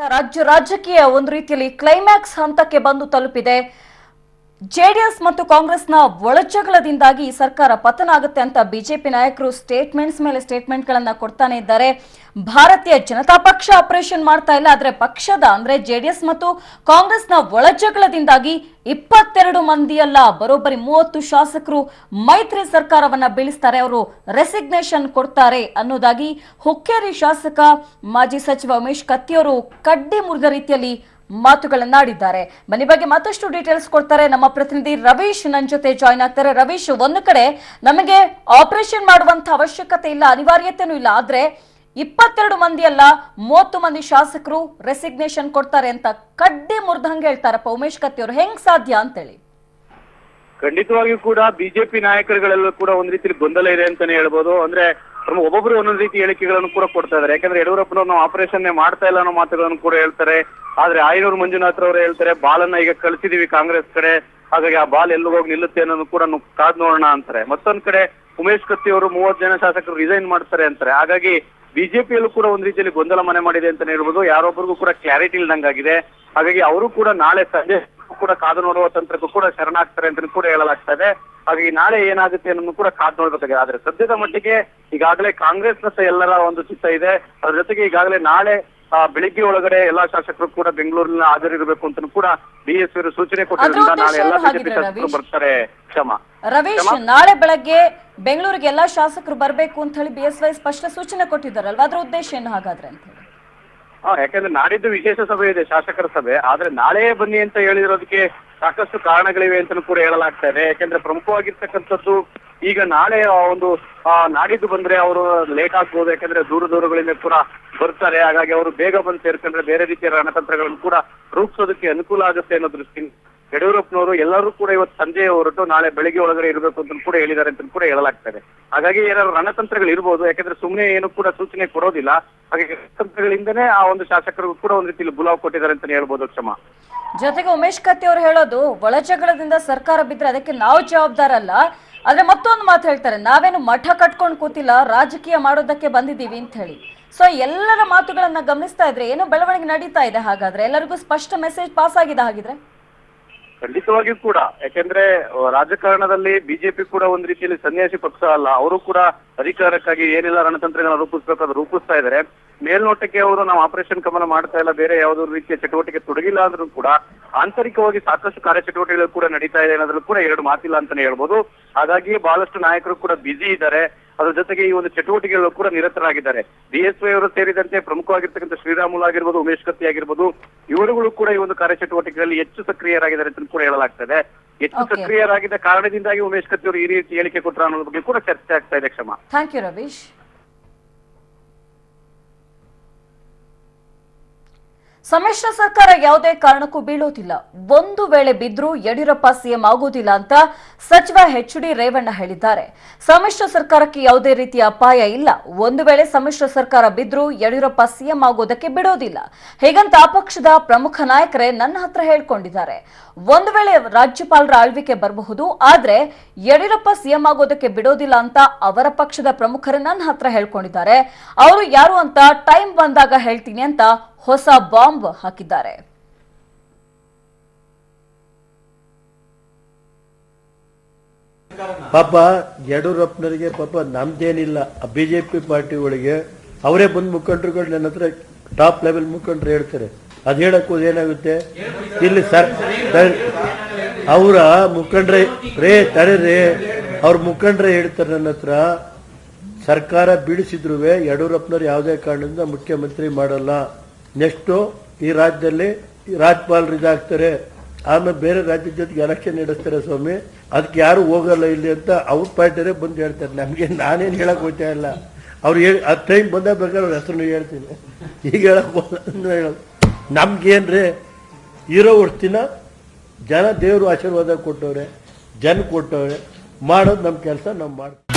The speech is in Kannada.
ರಾಜಕೀಯ ಒಂದು ರೀತಿಯಲ್ಲಿ ಕ್ಲೈಮ್ಯಾಕ್ಸ್ ಹಂತಕ್ಕೆ ಬಂದು ತಲುಪಿದೆ. ಜೆಡಿಎಸ್ ಮತ್ತು ಕಾಂಗ್ರೆಸ್ನ ಒಳಜಗಳದಿಂದಾಗಿ ಈ ಸರ್ಕಾರ ಪತನ ಆಗುತ್ತೆ ಅಂತ ಬಿಜೆಪಿ ನಾಯಕರು ಸ್ಟೇಟ್ಮೆಂಟ್ಸ್ ಮೇಲೆ ಸ್ಟೇಟ್ಮೆಂಟ್ಗಳನ್ನು ಕೊಡ್ತಾನೆ ಇದ್ದಾರೆ. ಭಾರತೀಯ ಜನತಾ ಪಕ್ಷ ಆಪರೇಷನ್ ಮಾಡ್ತಾ ಇಲ್ಲ, ಆದ್ರೆ ಪಕ್ಷದ ಅಂದ್ರೆ ಜೆಡಿಎಸ್ ಮತ್ತು ಕಾಂಗ್ರೆಸ್ನ ಒಳಜಗಳದಿಂದಾಗಿ 22 ಮಂದಿಯಲ್ಲ ಬರೋಬ್ಬರಿ 30 ಶಾಸಕರು ಮೈತ್ರಿ ಸರ್ಕಾರವನ್ನ ಬೀಳಿಸ್ತಾರೆ, ಅವರು ರೆಸಿಗ್ನೇಷನ್ ಕೊಡ್ತಾರೆ ಅನ್ನೋದಾಗಿ ಹುಕ್ಕೇರಿ ಶಾಸಕ ಮಾಜಿ ಸಚಿವ ಉಮೇಶ್ ಕತ್ತಿಯವರು ಕಡ್ಡಿ ಮುರಿದ ರೀತಿಯಲ್ಲಿ ಮಾತುಗಳನ್ನಾಡಿದ್ದಾರೆ. ಬನ್ನಿ ಬಗ್ಗೆ ಮತ್ತಷ್ಟು ಡೀಟೇಲ್ಸ್ ಕೊಡ್ತಾರೆ ನಮ್ಮ ಪ್ರತಿನಿಧಿ ರವೀಶ್ ನನ್ನ ಜೊತೆ ಜಾಯ್ನ್ ಆಗ್ತಾರೆ. ರವೀಶ್, ಒಂದು ಕಡೆ ನಮಗೆ ಆಪರೇಷನ್ ಮಾಡುವಂತ ಅವಶ್ಯಕತೆ ಇಲ್ಲ, ಅನಿವಾರ್ಯತೆನೂ ಇಲ್ಲ, ಆದ್ರೆ 22 ಮಂದಿ ಅಲ್ಲ 30 ಮಂದಿ ಶಾಸಕರು ರೆಸಿಗ್ನೇಷನ್ ಕೊಡ್ತಾರೆ ಅಂತ ಕಡ್ಡಿ ಮುರಿದಂಗೆ ಹೇಳ್ತಾರಪ್ಪ ಉಮೇಶ್ ಕತ್ತಿಯವರು. ಹೆಂಗ್ ಸಾಧ್ಯ ಅಂತೇಳಿ? ಖಂಡಿತವಾಗಿಯೂ ಕೂಡ ಬಿಜೆಪಿ ನಾಯಕರುಗಳೆಲ್ಲ ಕೂಡ ಒಂದ್ ರೀತಿ ಗೊಂದಲ ಇದೆ ಅಂತಾನೆ ಹೇಳ್ಬೋದು. ಅಂದ್ರೆ ಒಬ್ಬೊಬ್ರು ಒಂದೊಂದು ರೀತಿ ಹೇಳಿಕೆಗಳನ್ನು ಕೂಡ ಕೊಡ್ತಾ ಇದಾರೆ. ಯಾಕಂದ್ರೆ ಯಡಿಯೂರಪ್ಪನವ್ರು ನಾವು ಆಪರೇಷನ್ ಮಾಡ್ತಾ ಇಲ್ಲ ಅನ್ನೋ ಮಾತುಗಳನ್ನು ಕೂಡ ಹೇಳ್ತಾರೆ. ಆದ್ರೆ ಆಯನೂರು ಮಂಜುನಾಥ್ ಅವರು ಹೇಳ್ತಾರೆ ಬಾಲನ್ನ ಈಗ ಕಳಿಸಿದೀವಿ ಕಾಂಗ್ರೆಸ್ ಕಡೆ, ಹಾಗಾಗಿ ಆ ಬಾಲ್ ಎಲ್ಲಿ ಹೋಗಿ ನಿಲ್ಲುತ್ತೆ ಅನ್ನೋದು ಕೂಡ ಕಾದ್ ನೋಡೋಣ ಅಂತಾರೆ. ಮತ್ತೊಂದ್ ಕಡೆ ಉಮೇಶ್ ಕತ್ತಿ ಅವರು 30 ಜನ ಶಾಸಕರು ರಿಸೈನ್ ಮಾಡ್ತಾರೆ ಅಂತಾರೆ. ಹಾಗಾಗಿ ಬಿಜೆಪಿಯಲ್ಲೂ ಕೂಡ ಒಂದ್ ರೀತಿಯಲ್ಲಿ ಗೊಂದಲ ಮನೆ ಮಾಡಿದೆ ಅಂತಾನೆ ಹೇಳ್ಬೋದು. ಯಾರೊಬ್ಬರಿಗೂ ಕೂಡ ಕ್ಲಾರಿಟಿ ಇಲ್ದಂಗಾಗಿದೆ. ಹಾಗಾಗಿ ಅವರು ಕೂಡ ನಾಳೆ ಸಂಜೆ ಕೂಡ ಕಾದು ನೋಡುವ ತಂತ್ರಕ್ಕೂ ಕೂಡ ಶರಣಾಗ್ತಾರೆ ಅಂತ ಕೂಡ ಹೇಳಲಾಗ್ತಾ ಇದೆ. ಹಾಗಾಗಿ ನಾಳೆ ಏನಾಗುತ್ತೆ ಅನ್ನೋದು ಕೂಡ ಕಾದು ನೋಡ್ಬೇಕಾಗಿದೆ. ಆದ್ರೆ ಸದ್ಯದ ಮಟ್ಟಿಗೆ ಈಗಾಗಲೇ ಕಾಂಗ್ರೆಸ್ನ ಎಲ್ಲರ ಒಂದು ಚಿತ್ತ ಇದೆ. ಅದ್ರ ಜೊತೆಗೆ ಈಗಾಗಲೇ ನಾಳೆ ಬೆಳಿಗ್ಗೆ ಒಳಗಡೆ ಎಲ್ಲಾ ಶಾಸಕರು ಕೂಡ ಬೆಂಗಳೂರಿನ ಹಾಜರಿರಬೇಕು ಅಂತ ಕೂಡ ಬಿಎಸ್ಪಿ ಸೂಚನೆ ಕೊಟ್ಟಿರೋದ್ರಿಂದ ನಾಳೆ ಎಲ್ಲಾ ಬಿಜೆಪಿ ಶಾಸಕರು ಬರ್ತಾರೆ. ರವೀಶ್, ನಾಳೆ ಬೆಳಗ್ಗೆ ಬೆಂಗಳೂರಿಗೆ ಎಲ್ಲಾ ಶಾಸಕರು ಬರ್ಬೇಕು ಅಂತ ಹೇಳಿ ಬಿಎಸ್ವೈ ಸ್ಪಷ್ಟ ಸೂಚನೆ ಕೊಟ್ಟಿದ್ದಾರಲ್ವಾ, ಅದ್ರ ಉದ್ದೇಶ ಏನು ಹಾಗಾದ್ರೆ ಅಂತ ಹೇಳಿ? ಯಾಕಂದ್ರೆ ನಾಡಿದ್ದು ವಿಶೇಷ ಸಭೆ ಇದೆ, ಶಾಸಕರ ಸಭೆ. ಆದ್ರೆ ನಾಳೆ ಬನ್ನಿ ಅಂತ ಹೇಳಿರೋದಕ್ಕೆ ಸಾಕಷ್ಟು ಕಾರಣಗಳಿವೆ ಅಂತ ಕೂಡ ಹೇಳಲಾಗ್ತಾ ಇದೆ. ಯಾಕಂದ್ರೆ ಪ್ರಮುಖವಾಗಿರ್ತಕ್ಕಂಥದ್ದು ಈಗ ನಾಳೆ ಒಂದು ನಾಡಿದ್ದು ಬಂದ್ರೆ ಅವರು ಲೇಟ್ ಆಗ್ಬೋದು. ಯಾಕಂದ್ರೆ ದೂರಗಳಿಂದ ಕೂಡ ಬರ್ತಾರೆ. ಹಾಗಾಗಿ ಅವರು ಬೇಗ ಬಂದು ಸೇರ್ಕೊಂಡ್ರೆ ಬೇರೆ ರೀತಿಯ ರಣತಂತ್ರಗಳನ್ನು ಕೂಡ ರೂಪಿಸೋದಕ್ಕೆ ಅನುಕೂಲ ಆಗುತ್ತೆ ಅನ್ನೋ ದೃಷ್ಟಿಯಿಂದ ಯಡಿಯೂರಪ್ಪನವರು ಎಲ್ಲರೂ ಕೂಡ ಇವತ್ತು ಸಂಜೆ ಹೊರಟು ನಾಳೆ ಬೆಳಿಗ್ಗೆ ಒಳಗಡೆ ಇರಬೇಕು ಅಂತ ಕೂಡ ಹೇಳಿದ್ದಾರೆ ಅಂತ ಕೂಡ ಹೇಳಲಾಗ್ತದೆ. ಹಾಗಾಗಿ ಏನಾದ್ರು ರಣತಂತ್ರಗಳು ಇರ್ಬೋದು. ಯಾಕಂದ್ರೆ ಸುಮ್ಮನೆ ಏನು ಕೂಡ ಸೂಚನೆ ಕೊಡೋದಿಲ್ಲ. ಹಾಗಾಗಿ ರಣತಂತ್ರಗಳಿಂದನೇ ಆ ಒಂದು ಶಾಸಕರಿಗೂ ಕೂಡ ಒಂದು ರೀತಿಯಲ್ಲಿ ಬುಲಾವ್ ಕೊಟ್ಟಿದ್ದಾರೆ ಅಂತ ಹೇಳ್ಬೋದು. ಜೊತೆಗೆ ಉಮೇಶ್ ಕತ್ತಿ ಅವರು ಹೇಳೋದು ಒಳಜಗಳದಿಂದ ಸರ್ಕಾರ ಬಿದ್ರೆ ಅದಕ್ಕೆ ನಾವು ಜವಾಬ್ದಾರ ಅಲ್ಲ, ಆದ್ರೆ ಮತ್ತೊಂದು ಮಾತು ಹೇಳ್ತಾರೆ, ನಾವೇನು ಮಠ ಕಟ್ಕೊಂಡು ಕೂತಿಲ್ಲ, ರಾಜಕೀಯ ಮಾಡೋದಕ್ಕೆ ಬಂದಿದ್ದೀವಿ ಅಂತ ಹೇಳಿ. ಸೊ ಎಲ್ಲರ ಮಾತುಗಳನ್ನ ಗಮನಿಸ್ತಾ ಇದ್ರೆ ಏನು ಬೆಳವಣಿಗೆ ನಡೀತಾ ಇದೆ? ಹಾಗಾದ್ರೆ ಎಲ್ಲರಿಗೂ ಸ್ಪಷ್ಟ ಮೆಸೇಜ್ ಪಾಸ್ ಆಗಿದೆ ಹಾಗಿದ್ರೆ? ಖಂಡಿತವಾಗಿಯೂ ಕೂಡ. ಯಾಕೆಂದ್ರೆ ರಾಜಕಾರಣದಲ್ಲಿ ಬಿಜೆಪಿ ಕೂಡ ಒಂದ್ ರೀತಿಯಲ್ಲಿ ಸನ್ಯಾಸಿ ಪಕ್ಷ ಅಲ್ಲ. ಅವರು ಕೂಡ ಅಧಿಕಾರಕ್ಕಾಗಿ ಏನೆಲ್ಲ ರಣತಂತ್ರಗಳನ್ನ ರೂಪಿಸ್ಬೇಕು ಅದು ರೂಪಿಸ್ತಾ ಇದ್ದಾರೆ. ಮೇಲ್ನೋಟಕ್ಕೆ ಅವರು ನಾವು ಆಪರೇಷನ್ ಕಮಲ ಮಾಡ್ತಾ ಇಲ್ಲ, ಬೇರೆ ಯಾವುದೋ ರೀತಿಯ ಚಟುವಟಿಕೆ ತೊಡಗಿಲ್ಲ ಅಂದ್ರೂ ಕೂಡ ಆಂತರಿಕವಾಗಿ ಸಾಕಷ್ಟು ಕಾರ್ಯಚಟುವಟಿಕೆಗಳು ಕೂಡ ನಡೀತಾ ಇದೆ ಅನ್ನೋದ್ರೂ ಕೂಡ ಎರಡು ಮಾತಿಲ್ಲ ಅಂತಾನೆ ಹೇಳ್ಬೋದು. ಹಾಗಾಗಿ ಬಹಳಷ್ಟು ನಾಯಕರು ಕೂಡ ಬ್ಯುಸಿ ಇದ್ದಾರೆ. ಅದ್ರ ಜೊತೆಗೆ ಈ ಒಂದು ಚಟುವಟಿಕೆಗಳು ಕೂಡ ನಿರತರಾಗಿದ್ದಾರೆ. ಬಿಎಸ್ವೈ ಅವರು ಸೇರಿದಂತೆ ಪ್ರಮುಖವಾಗಿರ್ತಕ್ಕಂಥ ಶ್ರೀರಾಮುಲು ಆಗಿರ್ಬೋದು, ಉಮೇಶ್ ಕತ್ತಿ ಆಗಿರ್ಬೋದು, ಇವರುಗಳು ಕೂಡ ಈ ಒಂದು ಕಾರ್ಯಚಟುವಟಿಕೆಗಳಲ್ಲಿ ಹೆಚ್ಚು ಸಕ್ರಿಯರಾಗಿದ್ದಾರೆ ಅಂತ ಕೂಡ ಹೇಳಲಾಗ್ತದೆ. ಹೆಚ್ಚು ಸಕ್ರಿಯರಾಗಿದ್ದ ಕಾರಣದಿಂದಾಗಿ ಉಮೇಶ್ ಕತ್ತಿ ಅವರು ಈ ರೀತಿ ಹೇಳಿಕೆ ಕೊಟ್ಟರು ಅನ್ನೋದ್ರ ಬಗ್ಗೆ ಕೂಡ ಚರ್ಚೆ ಆಗ್ತಾ ಇದೆ. Thank you Ravish. ಸಮ್ಮಿಶ್ರ ಸರ್ಕಾರ ಯಾವುದೇ ಕಾರಣಕ್ಕೂ ಬೀಳೋದಿಲ್ಲ, ಒಂದು ವೇಳೆ ಬಿದ್ರೂ ಯಡಿಯೂರಪ್ಪ ಸಿಎಂ ಆಗೋದಿಲ್ಲ ಅಂತ ಸಚಿವ ಎಚ್.ಡಿ. ರೇವಣ್ಣ ಹೇಳಿದ್ದಾರೆ. ಸಮ್ಮಿಶ್ರ ಸರ್ಕಾರಕ್ಕೆ ಯಾವುದೇ ರೀತಿಯ ಅಪಾಯ ಇಲ್ಲ, ಒಂದು ವೇಳೆ ಸಮ್ಮಿಶ್ರ ಸರ್ಕಾರ ಬಿದ್ರೂ ಯಡಿಯೂರಪ್ಪ ಸಿಎಂ ಆಗೋದಕ್ಕೆ ಬಿಡೋದಿಲ್ಲ, ಹೀಗಂತ ಆ ಪಕ್ಷದ ಪ್ರಮುಖ ನಾಯಕರೇ ನನ್ನ ಹತ್ರ ಹೇಳ್ಕೊಂಡಿದ್ದಾರೆ. ಒಂದು ವೇಳೆ ರಾಜ್ಯಪಾಲರ ಆಳ್ವಿಕೆ ಬರಬಹುದು, ಆದ್ರೆ ಯಡಿಯೂರಪ್ಪ ಸಿಎಂ ಆಗೋದಕ್ಕೆ ಬಿಡೋದಿಲ್ಲ ಅಂತ ಅವರ ಪಕ್ಷದ ಪ್ರಮುಖರೇ ನನ್ನ ಹತ್ರ ಹೇಳ್ಕೊಂಡಿದ್ದಾರೆ. ಅವರು ಯಾರು ಅಂತ ಟೈಮ್ ಬಂದಾಗ ಹೇಳ್ತೀನಿ ಅಂತ ಹೊಸ ಬಾಂಬ್ ಹಾಕಿದ್ದಾರೆ. ಪಾಪ ಯಡಿಯೂರಪ್ಪನವರಿಗೆ ಪಾಪ ನಮ್ದೇನಿಲ್ಲ, ಬಿಜೆಪಿ ಪಾರ್ಟಿ ಒಳಗೆ ಅವರೇ ಬಂದು ಮುಖಂಡರುಗಳು ನನ್ನ ಹತ್ರ ಟಾಪ್ ಲೆವೆಲ್ ಮುಖಂಡರು ಹೇಳ್ತಾರೆ. ಅದು ಹೇಳಕ್ ಏನಾಗುತ್ತೆ ಇಲ್ಲಿ ಸರ್, ಅವರ ಮುಖಂಡ್ರೆ ತಡೆರೇ ಅವ್ರ ಮುಖಂಡ್ರೆ ಹೇಳ್ತಾರೆ ನನ್ನ ಹತ್ರ, ಸರ್ಕಾರ ಬೀಳಿಸಿದ್ರು ಯಡಿಯೂರಪ್ಪನವ್ರು ಯಾವುದೇ ಕಾರಣದಿಂದ ಮುಖ್ಯಮಂತ್ರಿ ಮಾಡಲ್ಲ, ನೆಕ್ಸ್ಟು ಈ ರಾಜ್ಯದಲ್ಲಿ ರಾಜ್ಯಪಾಲರು ಇದಾಗ್ತಾರೆ, ಆಮೇಲೆ ಬೇರೆ ರಾಜ್ಯದ ಜೊತೆಗೆ ಎಲೆಕ್ಷನ್ ನಡೆಸ್ತಾರೆ ಸ್ವಾಮಿ, ಅದಕ್ಕೆ ಯಾರು ಹೋಗಲ್ಲ ಇಲ್ಲಿ ಅಂತ ಅವ್ರ ಪಾರ್ಟಿಯರೇ ಬಂದು ಹೇಳ್ತಾರೆ. ನಮಗೆ ನಾನೇನು ಹೇಳಕ್ ಹೋಗ್ತಾ ಇಲ್ಲ, ಅವ್ರು ಹೇಳಿ ಅದು ಟೈಮ್ ಬಂದಾಗ ಬೇಕಾದ್ರೆ ಅವ್ರ ಹೆಸರು ಹೇಳ್ತೀನಿ, ಈಗ ಹೇಳಕ್ ಹೇಳೋದು ನಮ್ಗೇನ್ರಿ ಇರೋ ವರ್ಷದಿನ ಜನ ದೇವರು ಆಶೀರ್ವಾದ ಕೊಟ್ಟವ್ರೆ, ಜನ ಕೊಟ್ಟವ್ರೆ, ಮಾಡೋದು ನಮ್ಮ ಕೆಲಸ ನಾವು ಮಾಡ್ತೀವಿ.